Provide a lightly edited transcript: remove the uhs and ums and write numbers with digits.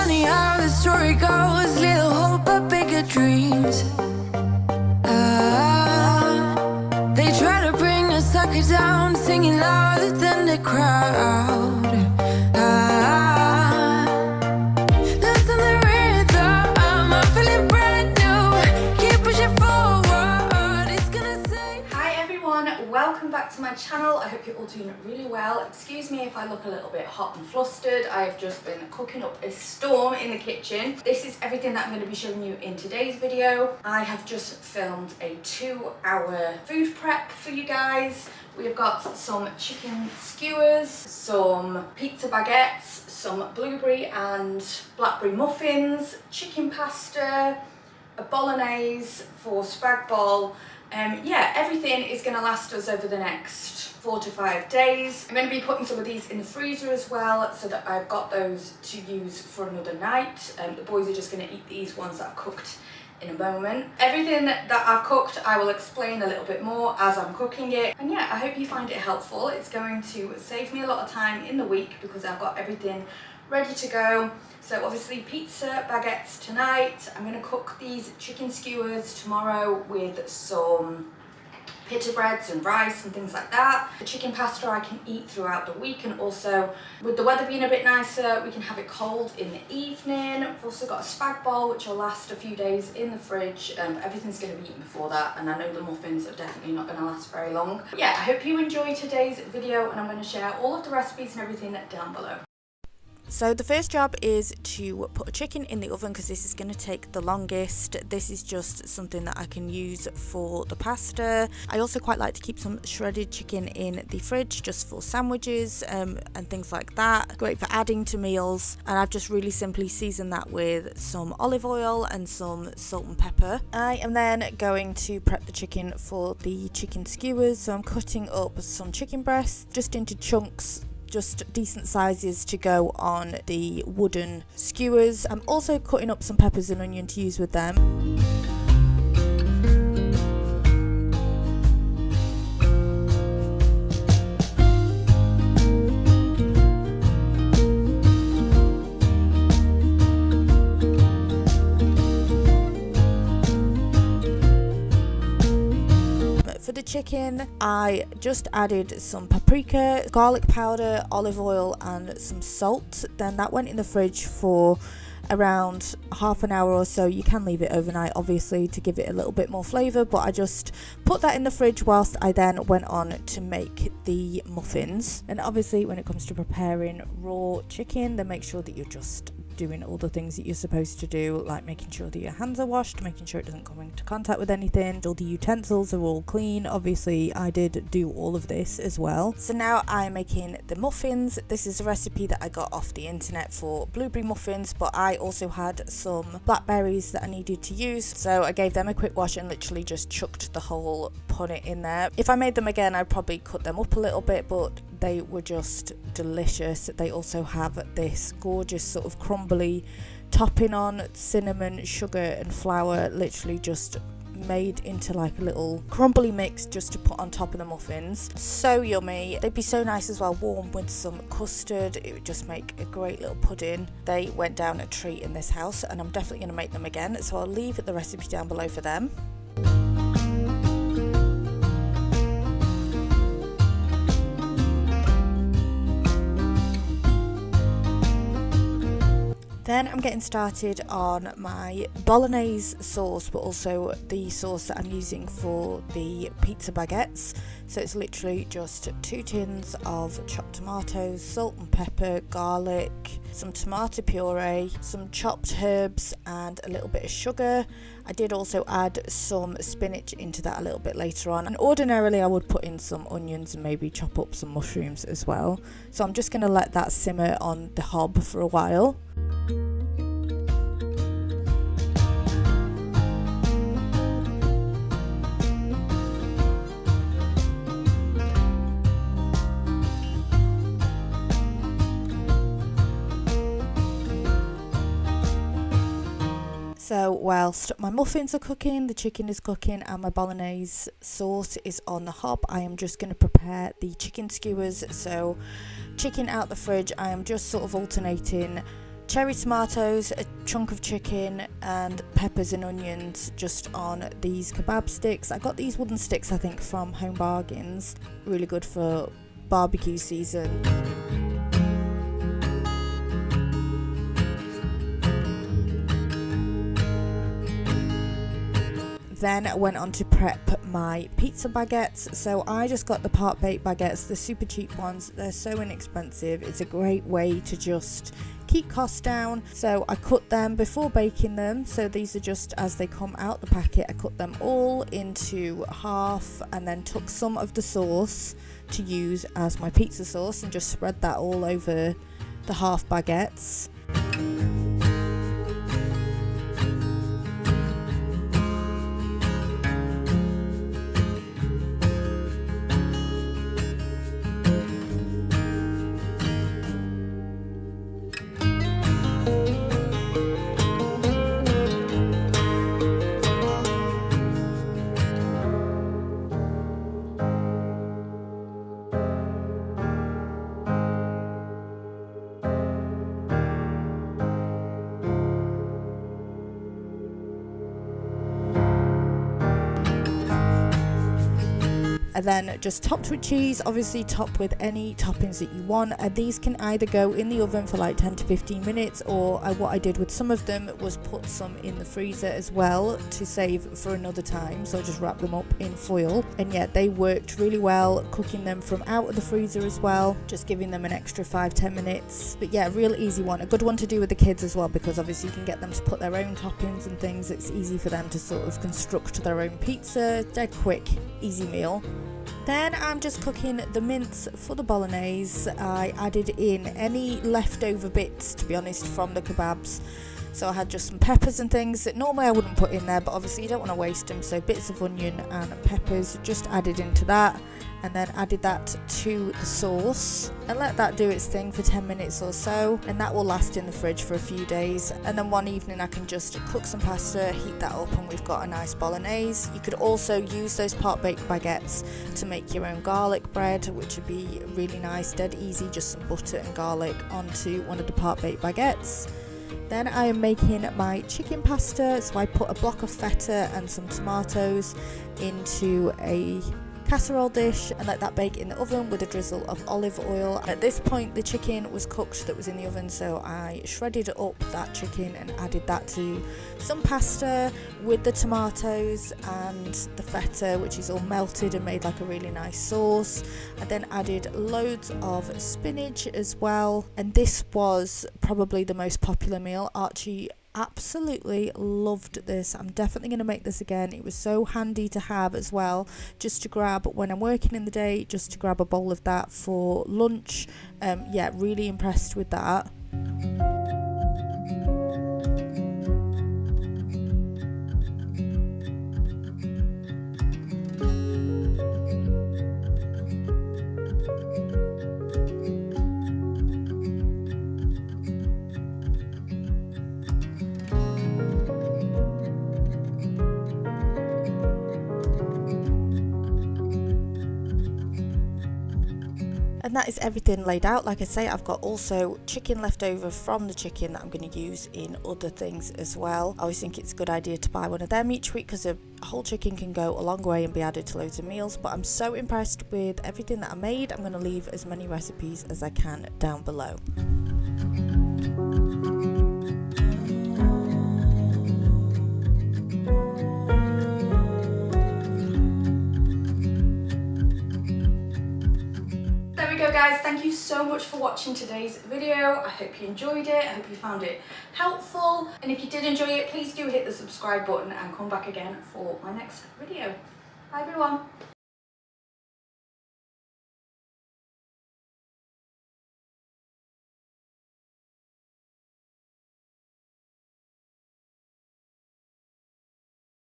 funny how the story goes. Little hope but bigger dreams. They try to bring a sucker down, singing louder than the crowd. Listen the rhythm, I'm feeling brand new. Keep pushing forward, it's gonna say. Hi everyone, welcome back to my channel. I hope you're all doing really well. Excuse me if I look a little bit hot and flustered. I have just been cooking up a storm in the kitchen. This is everything that I'm going to be showing you in today's video. I have just filmed a 2-hour food prep for you guys. We have got some chicken skewers, some pizza baguettes, some blueberry and blackberry muffins, chicken pasta, a bolognese for spag bol. Yeah, everything is going to last us over the next 4 to 5 days. I'm going to be putting some of these in the freezer as well, so that I've got those to use for another night. The boys are just going to eat these ones that I've cooked in a moment. Everything that I've cooked I will explain a little bit more as I'm cooking it. And yeah, I hope you find it helpful. It's going to save me a lot of time in the week because I've got everything ready to go. So obviously pizza baguettes tonight. I'm going to cook these chicken skewers tomorrow with some pita breads and rice and things like that. The chicken pasta I can eat throughout the week, and also with the weather being a bit nicer we can have it cold in the evening. I've also got a spag bol which will last a few days in the fridge. Everything's going to be eaten before that, and I know the muffins are definitely not going to last very long. But yeah, I hope you enjoy today's video, and I'm going to share all of the recipes and everything down below. So the first job is to put a chicken in the oven because this is going to take the longest. This is just something that I can use for the pasta. I also quite like to keep some shredded chicken in the fridge just for sandwiches and things like that. Great for adding to meals, and I've just really simply seasoned that with some olive oil and some salt and pepper. I am then going to prep the chicken for the chicken skewers. So I'm cutting up some chicken breasts just into chunks, just decent sizes to go on the wooden skewers. I'm also cutting up some peppers and onion to use with them. For the chicken, I just added some paprika, garlic powder, olive oil and some salt. Then that went in the fridge for around half an hour or so. You can leave it overnight obviously to give it a little bit more flavour, but I just put that in the fridge whilst I then went on to make the muffins. And obviously when it comes to preparing raw chicken, then make sure that you're just doing all the things that you're supposed to do, like making sure that your hands are washed, making sure it doesn't come into contact with anything, all the utensils are all clean. Obviously I did do all of this as well. So now I'm making the muffins. This is a recipe that I got off the internet for blueberry muffins, but I also had some blackberries that I needed to use, so I gave them a quick wash and literally just chucked the whole punnet in there. If I made them again I'd probably cut them up a little bit, but they were just delicious. They also have this gorgeous sort of crumbly topping on, cinnamon, sugar and flour, literally just made into like a little crumbly mix just to put on top of the muffins. So yummy. They'd be so nice as well warm with some custard. It would just make a great little pudding. They went down a treat in this house, and I'm definitely going to make them again, so I'll leave the recipe down below for them. Then I'm getting started on my bolognese sauce, but also the sauce that I'm using for the pizza baguettes. So it's literally just 2 tins of chopped tomatoes, salt and pepper, garlic, some tomato puree, some chopped herbs and a little bit of sugar. I did also add some spinach into that a little bit later on, and ordinarily I would put in some onions and maybe chop up some mushrooms as well. So I'm just going to let that simmer on the hob for a while. So whilst my muffins are cooking, the chicken is cooking and my bolognese sauce is on the hob, I am just going to prepare the chicken skewers. So chicken out the fridge, I am just sort of alternating cherry tomatoes, a chunk of chicken and peppers and onions just on these kebab sticks. I got these wooden sticks I think from Home Bargains, really good for barbecue season. Then I went on to prep my pizza baguettes. So I just got the part baked baguettes, the super cheap ones. They're so inexpensive. It's a great way to just keep costs down. So I cut them before baking them. So these are just as they come out the packet. I cut them all into half and then took some of the sauce to use as my pizza sauce and just spread that all over the half baguettes. And then just topped with cheese, obviously topped with any toppings that you want. And these can either go in the oven for like 10 to 15 minutes or what I did with some of them was put some in the freezer as well to save for another time. So I just wrapped them up in foil, and yeah, they worked really well cooking them from out of the freezer as well, just giving them an extra 5-10 minutes. But yeah, real easy one, a good one to do with the kids as well, because obviously you can get them to put their own toppings and things. It's easy for them to sort of construct their own pizza. Dead quick, easy meal. Then I'm just cooking the mince for the bolognese. I added in any leftover bits, to be honest, from the kebabs. So I had just some peppers and things that normally I wouldn't put in there, but obviously you don't want to waste them. So bits of onion and peppers just added into that, and then added that to the sauce and let that do its thing for 10 minutes or so, and that will last in the fridge for a few days. And then one evening I can just cook some pasta, heat that up, and we've got a nice bolognese. You could also use those part baked baguettes to make your own garlic bread, which would be really nice, dead easy, just some butter and garlic onto one of the part baked baguettes. Then I am making my chicken pasta, so I put a block of feta and some tomatoes into a casserole dish and let that bake in the oven with a drizzle of olive oil. At this point the chicken was cooked that was in the oven, so I shredded up that chicken and added that to some pasta with the tomatoes and the feta, which is all melted and made like a really nice sauce. I then added loads of spinach as well, and this was probably the most popular meal. Archie absolutely loved this. I'm definitely going to make this again. It was so handy to have as well, just to grab when I'm working in the day, just to grab a bowl of that for lunch. Yeah, really impressed with that. And that is everything laid out. Like I say, I've got also chicken left over from the chicken that I'm going to use in other things as well. I always think it's a good idea to buy one of them each week, because a whole chicken can go a long way and be added to loads of meals. But I'm so impressed with everything that I made. I'm going to leave as many recipes as I can down below. Guys, thank you so much for watching today's video. I hope you enjoyed it. I hope you found it helpful, and if you did enjoy it, please do hit the subscribe button and come back again for my next video. Bye everyone.